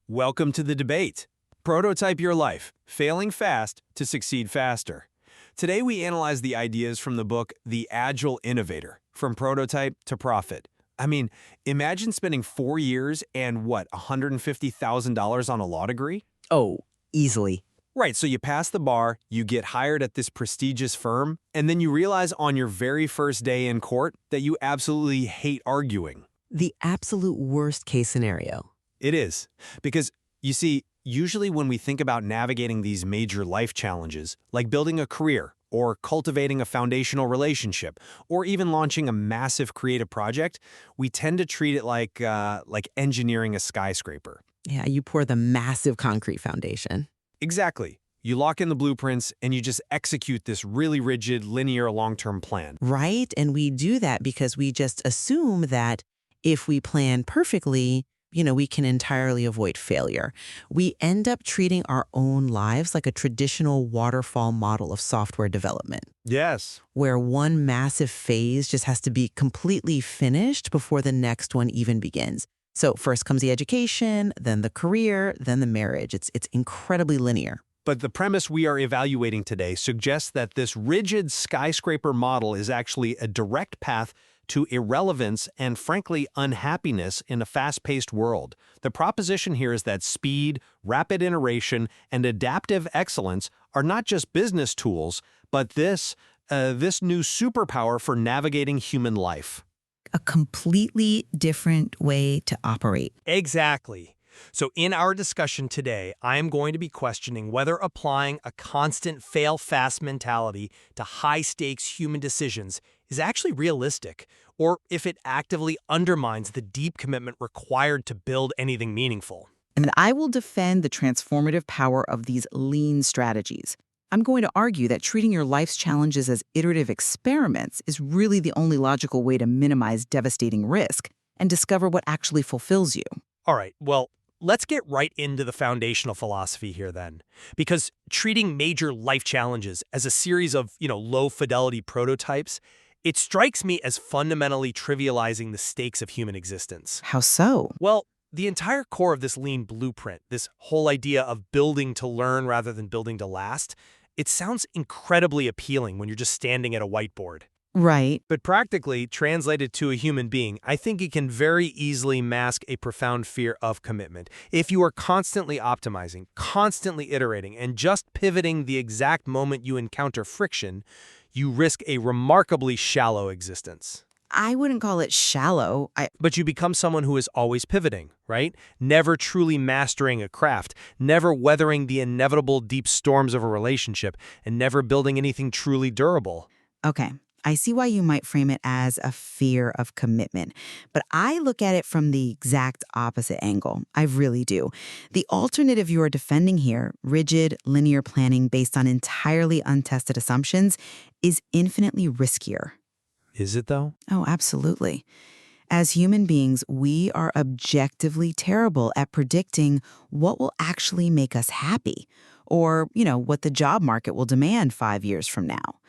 Welcome to the debate. Prototype your life, failing fast to succeed faster. Today we analyze the ideas from the book The Agile Innovator, From Prototype to Profit. I mean, imagine spending 4 years and $150,000 on a law degree? Oh, easily. Right, so you pass the bar, you get hired at this prestigious firm, and then you realize on your very first day in court that you absolutely hate arguing. The absolute worst case scenario. It is. Because, you see, usually when we think about navigating these major life challenges, like building a career, or cultivating a foundational relationship, or even launching a massive creative project, we tend to treat it like engineering a skyscraper. Yeah, you pour the massive concrete foundation. Exactly. You lock in the blueprints and you just execute this really rigid, linear, long-term plan. Right? And we do that because we just assume that if we plan perfectly, we can entirely avoid failure. We end up treating our own lives like a traditional waterfall model of software development, Yes. where one massive phase just has to be completely finished before the next one even begins. So first comes the education, then the career, then the marriage. It's incredibly linear. But the premise we are evaluating today suggests that this rigid skyscraper model is actually a direct path to irrelevance and, frankly, unhappiness in a fast-paced world. The proposition here is that speed, rapid iteration, and adaptive excellence are not just business tools, but this new superpower for navigating human life. A completely different way to operate. Exactly. So in our discussion today, I am going to be questioning whether applying a constant fail-fast mentality to high-stakes human decisions is actually realistic, or if it actively undermines the deep commitment required to build anything meaningful. And I will defend the transformative power of these lean strategies. I'm going to argue that treating your life's challenges as iterative experiments is really the only logical way to minimize devastating risk and discover what actually fulfills you. All right, well, let's get right into the foundational philosophy here then. Because treating major life challenges as a series of, low-fidelity prototypes, it strikes me as fundamentally trivializing the stakes of human existence. How so? Well, the entire core of this lean blueprint, this whole idea of building to learn rather than building to last, it sounds incredibly appealing when you're just standing at a whiteboard. Right. But practically, translated to a human being, I think it can very easily mask a profound fear of commitment. If you are constantly optimizing, constantly iterating, and just pivoting the exact moment you encounter friction, you risk a remarkably shallow existence. I wouldn't call it shallow. But you become someone who is always pivoting, right? Never truly mastering a craft, never weathering the inevitable deep storms of a relationship, and never building anything truly durable. Okay. I see why you might frame it as a fear of commitment, but I look at it from the exact opposite angle. I really do. The alternative you are defending here, rigid, linear planning based on entirely untested assumptions, is infinitely riskier. Is it though? Oh, absolutely. As human beings, we are objectively terrible at predicting what will actually make us happy, or, what the job market will demand 5 years from now.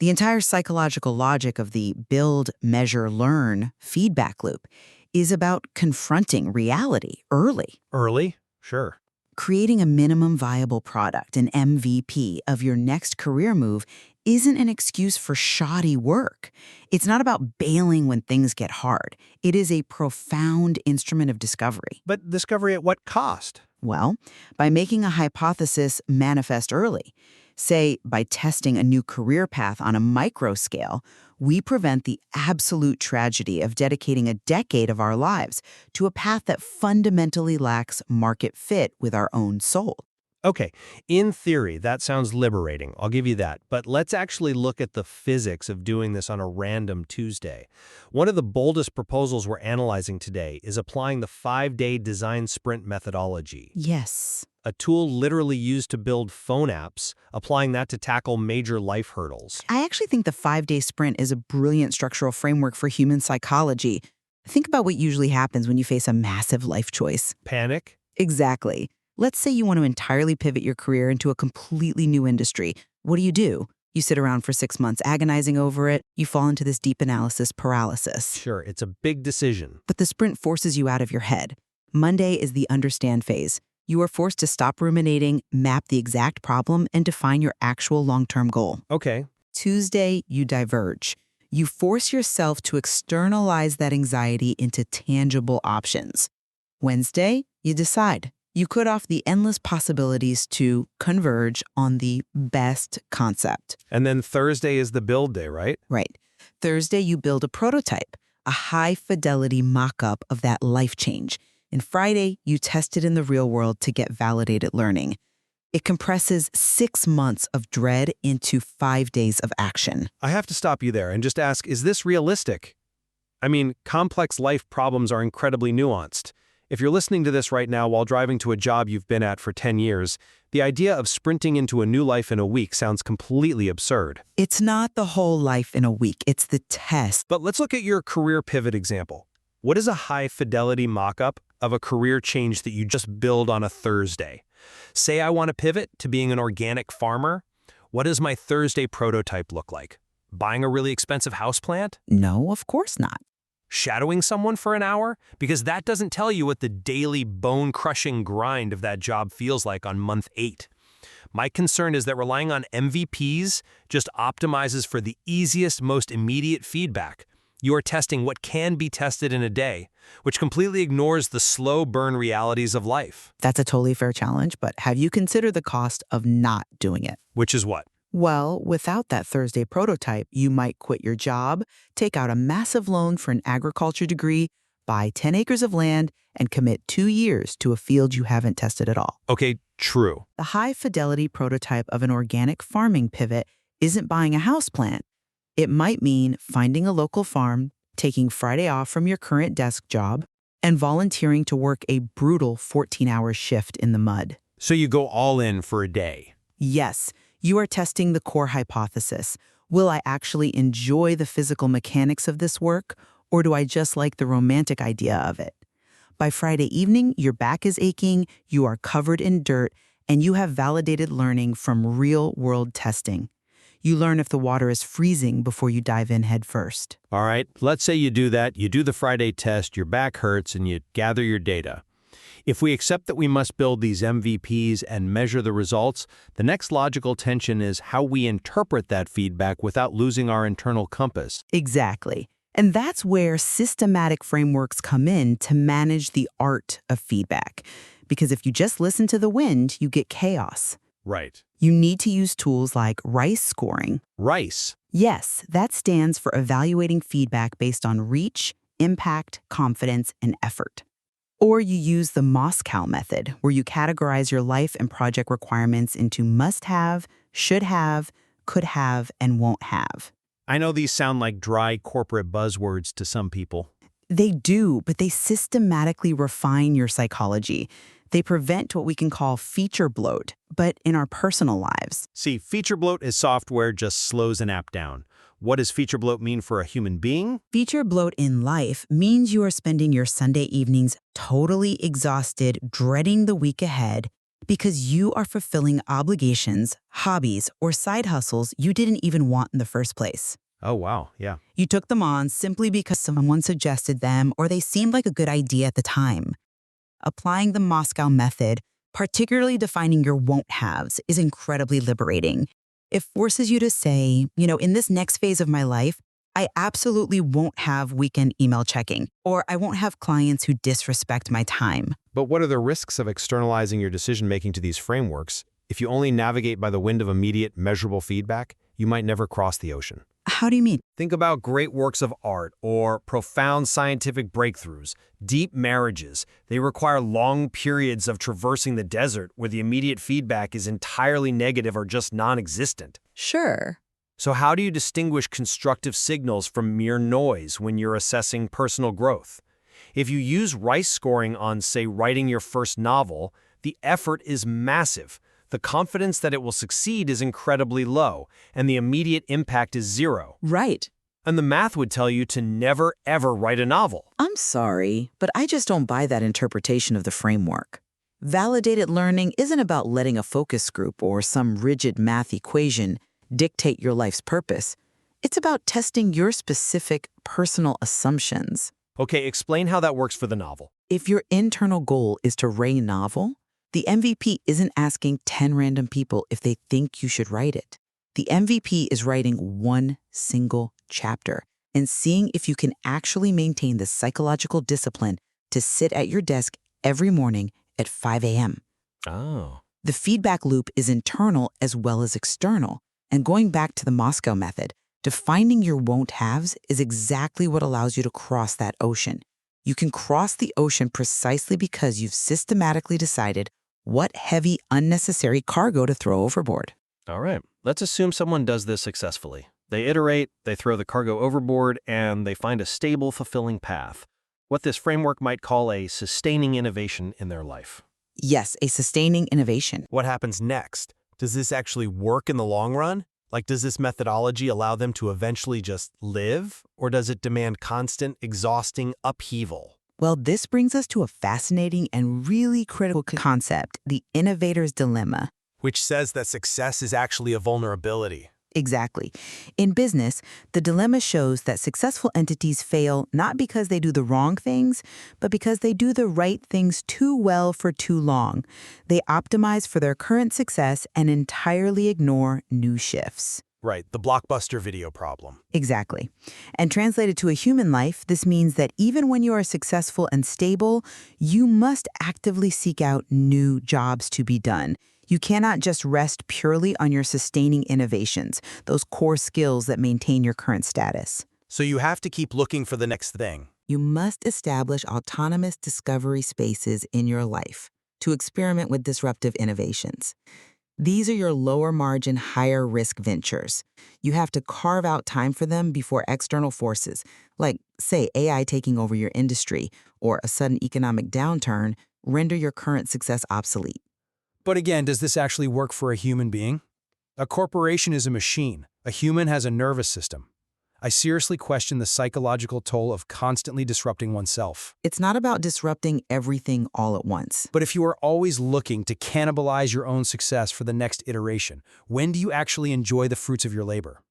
The entire psychological logic of the build, measure, learn feedback loop is about confronting reality early. Early? Sure. Creating a minimum viable product, an MVP, of your next career move isn't an excuse for shoddy work. It's not about bailing when things get hard. It is a profound instrument of discovery. But discovery at what cost? Well, by making a hypothesis manifest early. Say, by testing a new career path on a micro scale, we prevent the absolute tragedy of dedicating a decade of our lives to a path that fundamentally lacks market fit with our own soul. Okay, in theory, that sounds liberating. I'll give you that. But let's actually look at the physics of doing this on a random Tuesday. One of the boldest proposals we're analyzing today is applying the 5-day design sprint methodology. Yes. A tool literally used to build phone apps, applying that to tackle major life hurdles. I actually think the 5-day sprint is a brilliant structural framework for human psychology. Think about what usually happens when you face a massive life choice. Panic? Exactly. Let's say you want to entirely pivot your career into a completely new industry. What do? You sit around for 6 months agonizing over it. You fall into this deep analysis paralysis. Sure, it's a big decision. But the sprint forces you out of your head. Monday is the understand phase. You are forced to stop ruminating, map the exact problem, and define your actual long-term goal. Okay. Tuesday, you diverge. You force yourself to externalize that anxiety into tangible options. Wednesday, you decide. You cut off the endless possibilities to converge on the best concept. And then Thursday is the build day, right? Right. Thursday, you build a prototype, a high-fidelity mock-up of that life change. And Friday, you test it in the real world to get validated learning. It compresses 6 months of dread into 5 days of action. I have to stop you there and just ask, is this realistic? I mean, complex life problems are incredibly nuanced. If you're listening to this right now while driving to a job you've been at for 10 years, the idea of sprinting into a new life in a week sounds completely absurd. It's not the whole life in a week, it's the test. But let's look at your career pivot example. What is a high-fidelity mock-up of a career change that you just build on a Thursday? Say I want to pivot to being an organic farmer. What does my Thursday prototype look like? Buying a really expensive houseplant? No, of course not. Shadowing someone for an hour? Because that doesn't tell you what the daily bone-crushing grind of that job feels like on month 8. My concern is that relying on MVPs just optimizes for the easiest, most immediate feedback. You are testing what can be tested in a day, which completely ignores the slow burn realities of life. That's a totally fair challenge, but have you considered the cost of not doing it? Which is what? Well, without that Thursday prototype, you might quit your job, take out a massive loan for an agriculture degree, buy 10 acres of land, and commit 2 years to a field you haven't tested at all. Okay, true. The high-fidelity prototype of an organic farming pivot isn't buying a houseplant. It might mean finding a local farm, taking Friday off from your current desk job, and volunteering to work a brutal 14-hour shift in the mud. So you go all in for a day. Yes, you are testing the core hypothesis. Will I actually enjoy the physical mechanics of this work, or do I just like the romantic idea of it? By Friday evening, your back is aching, you are covered in dirt, and you have validated learning from real-world testing. You learn if the water is freezing before you dive in head first. All right, let's say you do that, you do the Friday test, your back hurts, and you gather your data. If we accept that we must build these MVPs and measure the results, the next logical tension is how we interpret that feedback without losing our internal compass. Exactly. And that's where systematic frameworks come in to manage the art of feedback. Because if you just listen to the wind, you get chaos. Right. You need to use tools like RICE scoring. RICE? Yes, that stands for evaluating feedback based on reach, impact, confidence, and effort. Or you use the Moscow method, where you categorize your life and project requirements into must-have, should-have, could-have, and won't-have. I know these sound like dry corporate buzzwords to some people. They do, but they systematically refine your psychology. They prevent what we can call feature bloat, but in our personal lives. See, feature bloat is software just slows an app down. What does feature bloat mean for a human being? Feature bloat in life means you are spending your Sunday evenings totally exhausted, dreading the week ahead because you are fulfilling obligations, hobbies, or side hustles you didn't even want in the first place. Oh, wow, yeah. You took them on simply because someone suggested them or they seemed like a good idea at the time. Applying the Moscow method, particularly defining your won't-haves, is incredibly liberating. It forces you to say, in this next phase of my life, I absolutely won't have weekend email checking, or I won't have clients who disrespect my time. But what are the risks of externalizing your decision-making to these frameworks? If you only navigate by the wind of immediate, measurable feedback, you might never cross the ocean. How do you mean? Think about great works of art or profound scientific breakthroughs, deep marriages. They require long periods of traversing the desert where the immediate feedback is entirely negative or just non-existent. Sure. So how do you distinguish constructive signals from mere noise when you're assessing personal growth? If you use RICE scoring on, say, writing your first novel, the effort is massive. The confidence that it will succeed is incredibly low, and the immediate impact is zero. Right. And the math would tell you to never, ever write a novel. I'm sorry, but I just don't buy that interpretation of the framework. Validated learning isn't about letting a focus group or some rigid math equation dictate your life's purpose. It's about testing your specific personal assumptions. Okay, explain how that works for the novel. If your internal goal is to write a novel, the MVP isn't asking 10 random people if they think you should write it. The MVP is writing one single chapter and seeing if you can actually maintain the psychological discipline to sit at your desk every morning at 5 a.m. Oh. The feedback loop is internal as well as external. And going back to the Moscow method, defining your won't-haves is exactly what allows you to cross that ocean. You can cross the ocean precisely because you've systematically decided what heavy, unnecessary cargo to throw overboard. All right. Let's assume someone does this successfully. They iterate, they throw the cargo overboard, and they find a stable, fulfilling path. What this framework might call a sustaining innovation in their life. Yes, a sustaining innovation. What happens next? Does this actually work in the long run? Like, does this methodology allow them to eventually just live? Or does it demand constant, exhausting upheaval? Well, this brings us to a fascinating and really critical concept, the innovator's dilemma. Which says that success is actually a vulnerability. Exactly. In business, the dilemma shows that successful entities fail not because they do the wrong things, but because they do the right things too well for too long. They optimize for their current success and entirely ignore new shifts. Right, the blockbuster video problem. Exactly. And translated to a human life, this means that even when you are successful and stable, you must actively seek out new jobs to be done. You cannot just rest purely on your sustaining innovations, those core skills that maintain your current status. So you have to keep looking for the next thing. You must establish autonomous discovery spaces in your life to experiment with disruptive innovations. These are your lower margin, higher risk ventures. You have to carve out time for them before external forces, like, say, AI taking over your industry or a sudden economic downturn, render your current success obsolete. But again, does this actually work for a human being? A corporation is a machine. A human has a nervous system. I seriously question the psychological toll of constantly disrupting oneself. It's not about disrupting everything all at once. But if you are always looking to cannibalize your own success for the next iteration, when do you actually enjoy the fruits of your labor?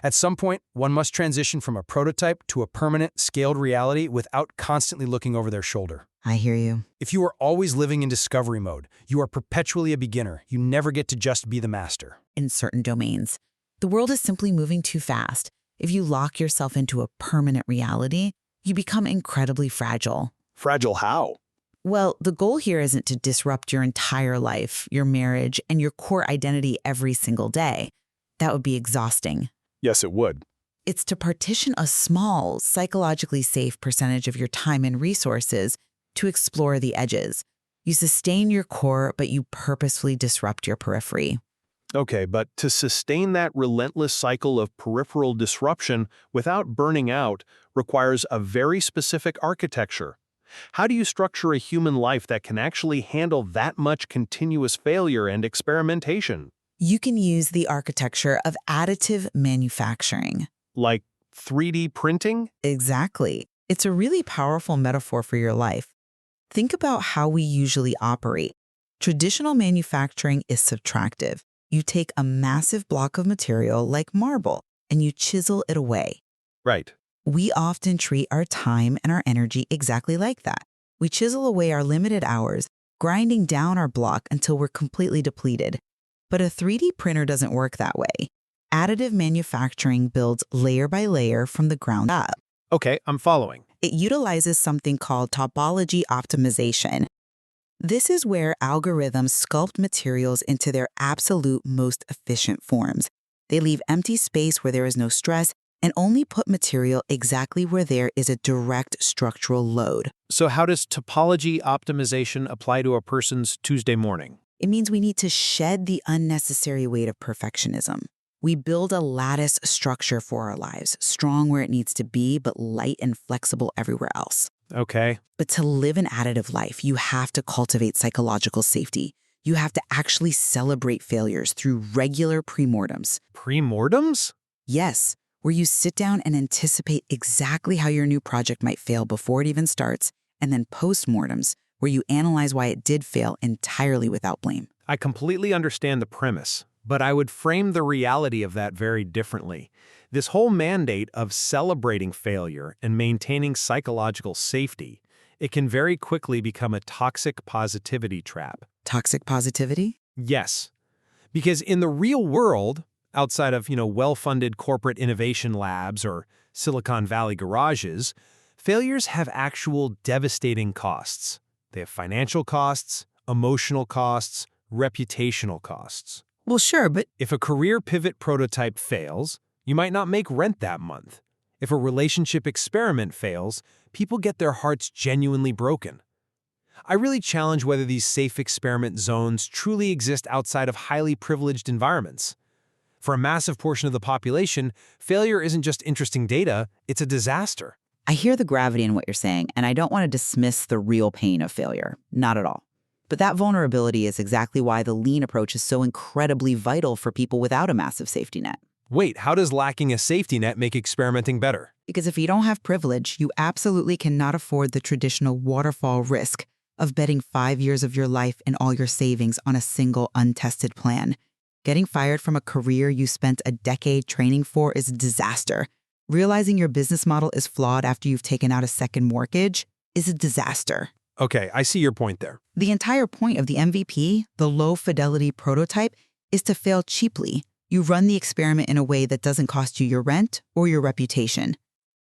At some point, one must transition from a prototype to a permanent, scaled reality without constantly looking over their shoulder. I hear you. If you are always living in discovery mode, you are perpetually a beginner. You never get to just be the master. In certain domains, the world is simply moving too fast. If you lock yourself into a permanent reality, you become incredibly fragile. Fragile how? Well, the goal here isn't to disrupt your entire life, your marriage, and your core identity every single day. That would be exhausting. Yes, it would. It's to partition a small, psychologically safe percentage of your time and resources to explore the edges. You sustain your core, but you purposefully disrupt your periphery. Okay, but to sustain that relentless cycle of peripheral disruption without burning out requires a very specific architecture. How do you structure a human life that can actually handle that much continuous failure and experimentation? You can use the architecture of additive manufacturing. Like 3D printing? Exactly. It's a really powerful metaphor for your life. Think about how we usually operate. Traditional manufacturing is subtractive. You take a massive block of material like marble and you chisel it away. Right. We often treat our time and our energy exactly like that. We chisel away our limited hours, grinding down our block until we're completely depleted. But a 3D printer doesn't work that way. Additive manufacturing builds layer by layer from the ground up. Okay, I'm following. It utilizes something called topology optimization. This is where algorithms sculpt materials into their absolute most efficient forms. They leave empty space where there is no stress and only put material exactly where there is a direct structural load. So how does topology optimization apply to a person's Tuesday morning? It means we need to shed the unnecessary weight of perfectionism. We build a lattice structure for our lives, strong where it needs to be, but light and flexible everywhere else. Okay. But to live an additive life, you have to cultivate psychological safety. You have to actually celebrate failures through regular premortems. Premortems? Yes, where you sit down and anticipate exactly how your new project might fail before it even starts, and then postmortems, where you analyze why it did fail entirely without blame. I completely understand the premise, but I would frame the reality of that very differently. This whole mandate of celebrating failure and maintaining psychological safety it can very quickly become a toxic positivity trap. Toxic positivity? Yes, because in the real world, outside of, well-funded corporate innovation labs or Silicon Valley garages, failures have actual devastating costs. They have financial costs, emotional costs, reputational costs. Well, sure, but If a career pivot prototype fails, you might not make rent that month. If a relationship experiment fails, people get their hearts genuinely broken. I really challenge whether these safe experiment zones truly exist outside of highly privileged environments. For a massive portion of the population, failure isn't just interesting data, it's a disaster. I hear the gravity in what you're saying, and I don't want to dismiss the real pain of failure. Not at all. But that vulnerability is exactly why the lean approach is so incredibly vital for people without a massive safety net. Wait, how does lacking a safety net make experimenting better? Because if you don't have privilege, you absolutely cannot afford the traditional waterfall risk of betting 5 years of your life and all your savings on a single untested plan. Getting fired from a career you spent a decade training for is a disaster. Realizing your business model is flawed after you've taken out a second mortgage is a disaster. Okay, I see your point there. The entire point of the MVP, the low-fidelity prototype, is to fail cheaply. You run the experiment in a way that doesn't cost you your rent or your reputation.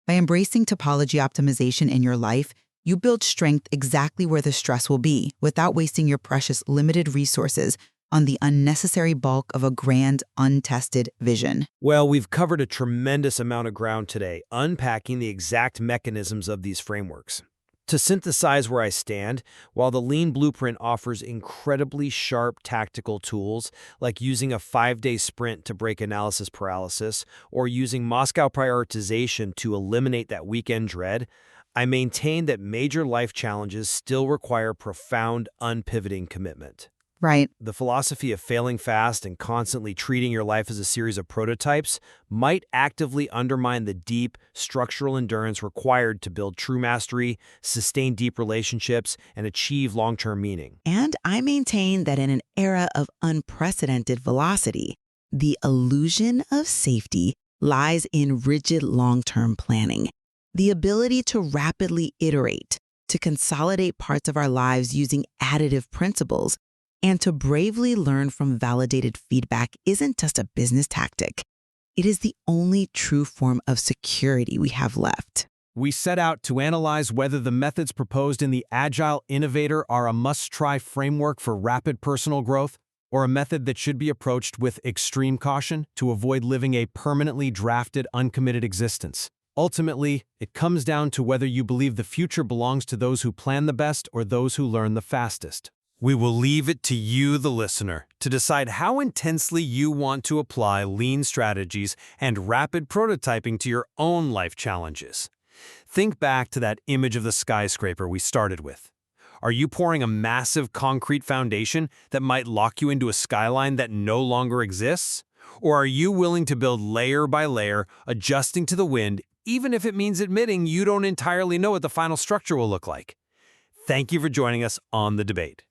By embracing topology optimization in your life, you build strength exactly where the stress will be without wasting your precious limited resources on the unnecessary bulk of a grand, untested vision. Well, we've covered a tremendous amount of ground today, unpacking the exact mechanisms of these frameworks. To synthesize where I stand, while the Lean Blueprint offers incredibly sharp tactical tools, like using a 5-day sprint to break analysis paralysis, or using Moscow prioritization to eliminate that weekend dread, I maintain that major life challenges still require profound, unpivoting commitment. Right. The philosophy of failing fast and constantly treating your life as a series of prototypes might actively undermine the deep, structural endurance required to build true mastery, sustain deep relationships, and achieve long-term meaning. And I maintain that in an era of unprecedented velocity, the illusion of safety lies in rigid long-term planning. The ability to rapidly iterate, to consolidate parts of our lives using additive principles, and to bravely learn from validated feedback isn't just a business tactic. It is the only true form of security we have left. We set out to analyze whether the methods proposed in the Agile Innovator are a must-try framework for rapid personal growth, or a method that should be approached with extreme caution to avoid living a permanently drafted, uncommitted existence. Ultimately, it comes down to whether you believe the future belongs to those who plan the best or those who learn the fastest. We will leave it to you, the listener, to decide how intensely you want to apply lean strategies and rapid prototyping to your own life challenges. Think back to that image of the skyscraper we started with. Are you pouring a massive concrete foundation that might lock you into a skyline that no longer exists? Or are you willing to build layer by layer, adjusting to the wind, even if it means admitting you don't entirely know what the final structure will look like? Thank you for joining us on The Debate.